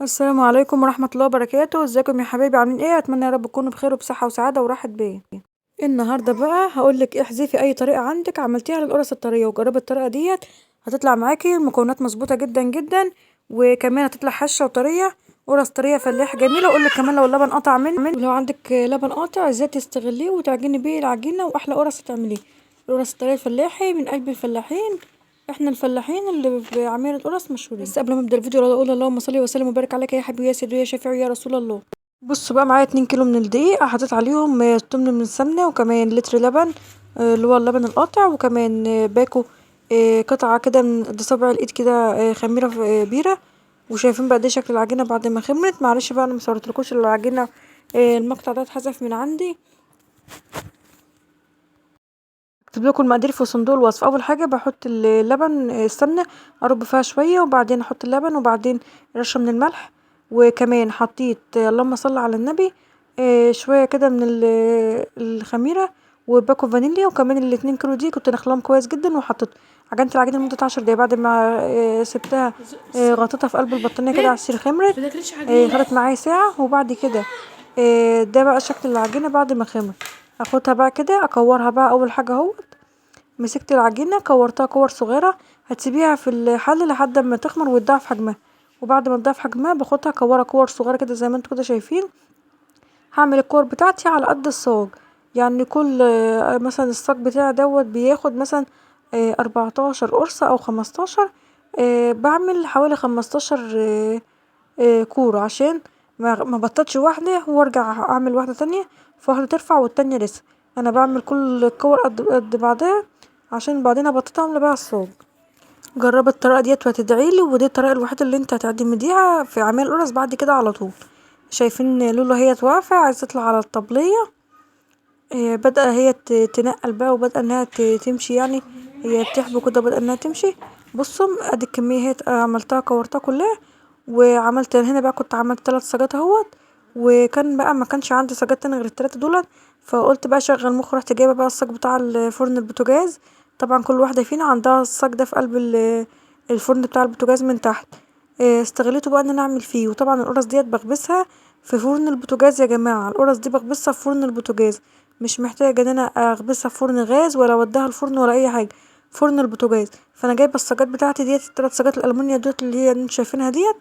السلام عليكم ورحمة الله وبركاته. ازيكم يا حبايبي؟ عاملين ايه؟ اتمنى يا رب تكونوا بخير وبصحة وسعادة وراحة بال. النهارده بقى هقولك احذفي اي طريقة عندك عملتيها للقرص الطرية وجربي الطريقة ديت. هتطلع معاكي المكونات مظبوطة جدا جدا، وكمان هتطلع هشة وطرية، قرص طرية فلاحة جميلة. اقولك كمان لو اللبن قطع منك، ولو عندك لبن قاطع ازاي تستغليه وتعجني بيه العجينة واحلى قرص تعمليه. القرص الطرية الفلاحي من قلب الفلاحين، احنا الفلاحين اللي بعمل القرص مشهورين. بس قبل ما ابدا الفيديو اقول اللهم صل وسلم وبارك عليك يا حبيبي يا سيدي يا شفيعي يا رسول الله. بصوا بقى، معايا 2 كيلو من الدقيق، حطيت عليهم تمن من السمنه، وكمان لتر لبن اللي هو اللبن القاطع، وكمان باكو قطعه كده من قد صابع الايد كده، خميره بيره. وشايفين بقى دي شكل العجينه بعد ما خمرت. معلش بقى انا مصورتلكوش العجينه، المقطع ده اتحذف من عندي. اكتب لكم المقادير في صندوق الوصف. اول حاجه بحط اللبن، السمنه ارب فيها شويه، وبعدين احط اللبن، وبعدين رشه من الملح، وكمان حطيت اللهم صل على النبي شويه كده من الخميره، وباكو فانيليا. وكمان الاتنين كيلو دي كنت نخلاهم كويس جدا، وحطيت عجنت العجينه لمده 10 دقايق. بعد ما سبتها غطيتها في قلب البطانيه كده على السير، خمرت خدت معايا ساعه. وبعد كده ده بقى شكل العجينه بعد ما خمر. اخدها بقى كده اكورها بقى. اول حاجه اهو مسكت العجينة كورتها كور صغيرة، هتسيبيها في الحل لحد ما تخمر وتضاعف حجمها. وبعد ما تضاعف حجمها باخدها كورة كور صغيرة كده زي ما انتوا كده شايفين. هعمل الكور بتاعتي على قد الصاج، يعني كل مثلا الصاج بتاعي دوت بياخد مثلا 14 قرصة او 15. بعمل حوالي 15 كورة، عشان ما بطلش واحدة وارجع اعمل واحدة تانية، فواحدة ترفع والتانية لسه. انا بعمل كل الكور قد بعضها، عشان بعدين ابططها اعمل بقى الصاج. جربي الطريقة ديت وهتدعيلي، ودي الطريقة الوحيدة اللي انت هتعتمديها في اعمال القرص بعد كده على طول. شايفين لولا هي توافق عايزة تطلع على الطبلية، بدأ هي تنقل بقى، وبدأ انها تمشي يعني. هي بتحبو كده بدأ انها تمشي. بصوا ادي الكمية هي عملتها كورتها كلها. وعملت هنا بقى، كنت عملت 3 صاجات اهوت. وكان بقى ما كانش عندي صاجات تانية غير التلاتة دولت، فقلت بقى شغل مخ، رحت جايبة بقى الصاج بتاع الفرن البوتاجاز. طبعا كل واحدة فينا عندها الصاج ده في قلب الفرن بتاع البوتاجاز من تحت. استغليته بقى ان انا اعمل فيه. وطبعا القرص ديت بخبزها في فرن البوتاجاز. يا جماعة القرص دي بخبزها في فرن البوتاجاز، مش محتاجة ان انا اخبزها في فرن غاز ولا اوديها الفرن ولا اي حاجة، فرن البوتاجاز. فانا جايبة الصاجات بتاعتي ديت، التلات صاجات الالمونيا ديت اللي هي انتوا شايفينها ديت،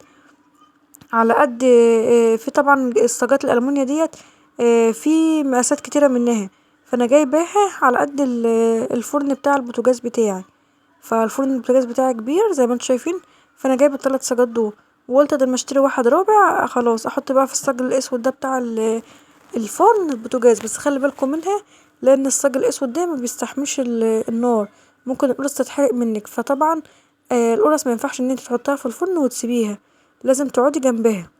على قد في طبعا الصاجات الالمونيا ديت في مقاسات كتيرة منها. فانا جايباها على قد الفرن بتاع البوتاجاز بتاعي. فالفرن البوتاجاز بتاعي كبير زي ما انتوا شايفين، فانا جايبه الثلاث صاجات دول. وقلت ده ما اشتري واحد رابع خلاص احط بقى في الصاج الاسود ده بتاع الفرن البوتاجاز. بس خلي بالكم منها، لان الصاج الاسود ده ما بيستحملش النار، ممكن القرص تتحرق منك. فطبعا القرص ما ينفعش ان انت تحطها في الفرن وتسيبيها، لازم تقعدي جنبها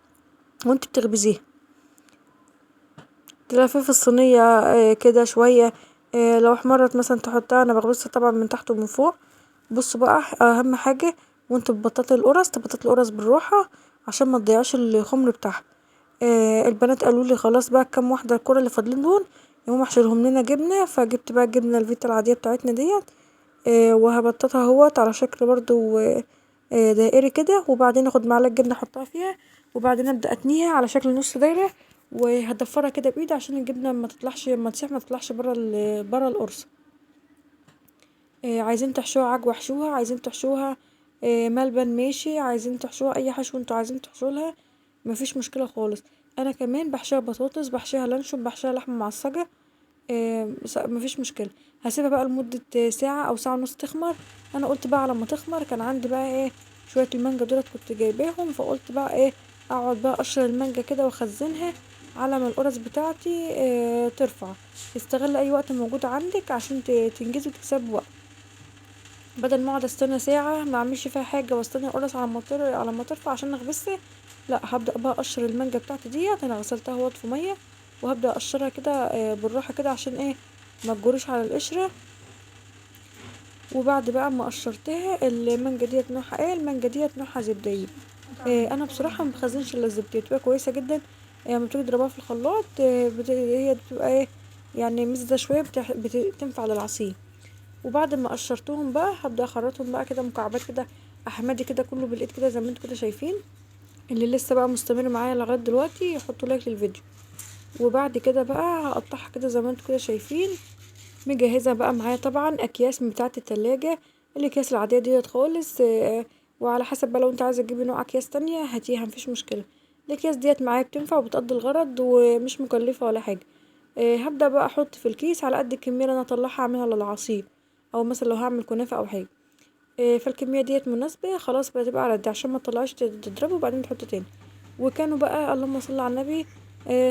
وانت بتخبزيها، تلفيه في الصينية كده شوية. لو احمرت مثلا تحطها، انا بخبزها طبعا من تحت ومن فوق. بصوا بقى، اهم حاجة وانت بتبططي القرص تبططي القرص بالراحة، عشان ما تضيعش الخمر بتاعها. البنات قالوا لي خلاص بقى كام واحدة الكرة اللي فاضلين دول يقوم احشرهم لنا جبنة، فجبت بقى الجبنة الفيتا العادية بتاعتنا ديت. وهبططها اهوت على شكل برضو دائري كده، وبعدين اخد معلقة جبنة احطها فيها، وبعدين ابدأ اتنيها على شكل نص دايرة، وهضفرها كده بايدي عشان الجبنة ما تطلعش، ما تسيح ما تطلعش برا القرص. عايزين تحشوها عجوة احشوها، عايزين تحشوها ملبن ماشي، عايزين تحشوها اي حشو انتوا عايزين تحشولها مفيش مشكلة خالص. انا كمان بحشيها بطاطس، بحشيها لانشون، بحشيها لحمة معصجة، مفيش مشكلة. هسيبها بقى لمدة ساعة او ساعة ونص تخمر. انا قلت بقى لما تخمر، كان عندي بقى ايه شوية المانجا دولت كنت جايباهم، فقلت بقى ايه اقعد بقى اقشر المانجا كده واخزنها على ما القرص بتاعتي ترفع. استغل اي وقت موجود عندك عشان تنجزي وتكسبي وقت، بدل ما اقعد استنى ساعة ما اعملش فيها حاجة واستنى القرص على ما ترفع عشان اخبزها. لا، هبدأ بقى اقشر المانجا بتاعتي ديت. انا غسلتها اهوت في مية، وهبدأ اقشرها كده بالراحة كده عشان ايه ما تجرش على القشرة. وبعد بقى ما قشرتها، المانجا ديت نوعها ايه؟ المانجا ديت نوعها زبدية. انا بصراحة ما بخزنش الا الزبدية، بتبقى كويسة جدا. لما تيجي تضربها في الخلاط هي بتبقى ايه يعني مزة شوية، بتنفع للعصير. وبعد ما قشرتهم بقى هبدأ اخرطهم بقى كده مكعبات كده، احمدي كده كله بالايد كده زي ما انتوا كده شايفين. اللي لسه بقى مستمر معايا لغايه دلوقتي يحطوا لايك للفيديو. وبعد كده بقى هقطعها كده زي ما انتوا كده شايفين. مجهزه بقى معايا طبعا اكياس من بتاعه التلاجة، الاكياس العاديه ديت خالص. وعلى حسب بقى لو انت عايزه تجيبي نوع اكياس تانية هاتيها مفيش مشكله. الاكياس ديت معايا بتنفع وبتقضي الغرض ومش مكلفه ولا حاجه. هبدأ بقى احط في الكيس على قد الكميه اللي انا اطلعها اعملها للعصير، او مثلا لو هعمل كنافه او حاجه. فالكميه ديت مناسبه خلاص بتبقى على قد عشان ما تطلعش تضربه وبعدين تحط تاني. وكانوا بقى اللهم صل على النبي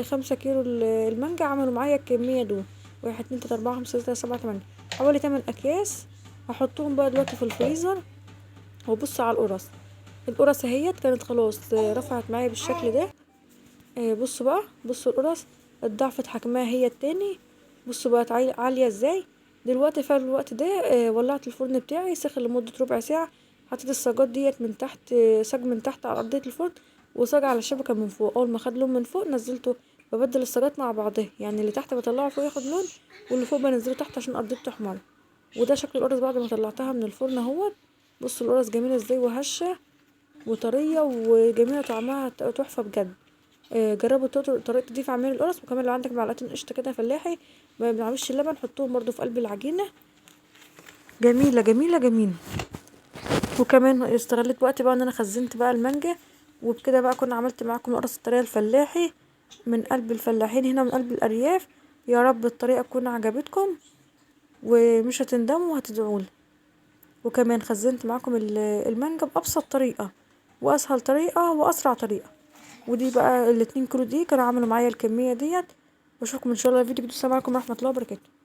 5 كيلو المانجا عملوا معايا الكميه دول. 1 2 3 4 5 6 7 8، حوالي 8 اكياس. هحطهم بقى دلوقتي في الفريزر. وبص على القرص. القرص اهيت كانت خلاص رفعت معايا بالشكل ده. بصوا بقى، بصوا القرص اتضاعفت حجمها هي التاني. بصوا بقت عالية ازاي. دلوقتي في الوقت ده ولعت الفرن بتاعي سخن لمدة ربع ساعة. حطيت الصاجات ديت من تحت، صاج من تحت على أرضية الفرن، وصاج على الشبكة من فوق. أول ما خد لون من فوق نزلته. ببدل الصاجات مع بعضها، يعني اللي تحت بطلعه فوق ياخد لون، واللي فوق بنزله تحت عشان أرضيته تحمر. وده شكل القرص بعد ما طلعتها من الفرن اهوت. بصوا القرص جميلة ازاي وهشة وطرية وجميلة طعمها تحفة بجد. جربوا طريقة دي في عمل القرص. وكمان لو عندك معلقتين قشطة كده فلاحي ما بنعملش اللبن حطوهم برضو في قلب العجينة. جميلة جميلة جميلة. وكمان استغلت وقت بقى ان انا خزنت بقى المانجا. وبكده بقى كنا عملت معاكم قرص الطريقة الفلاحي من قلب الفلاحين هنا من قلب الأرياف. يا رب الطريقة تكون عجبتكم ومش هتندموا وهتدعولي. وكمان خزنت معاكم المانجا بأبسط طريقة وأسهل طريقة وأسرع طريقة. ودي بقى ال2 كيلو دي كانوا عملوا معايا الكمية ديت. بشوفكم ان شاء الله في فيديو جديد. السلام عليكم ورحمة الله وبركاته.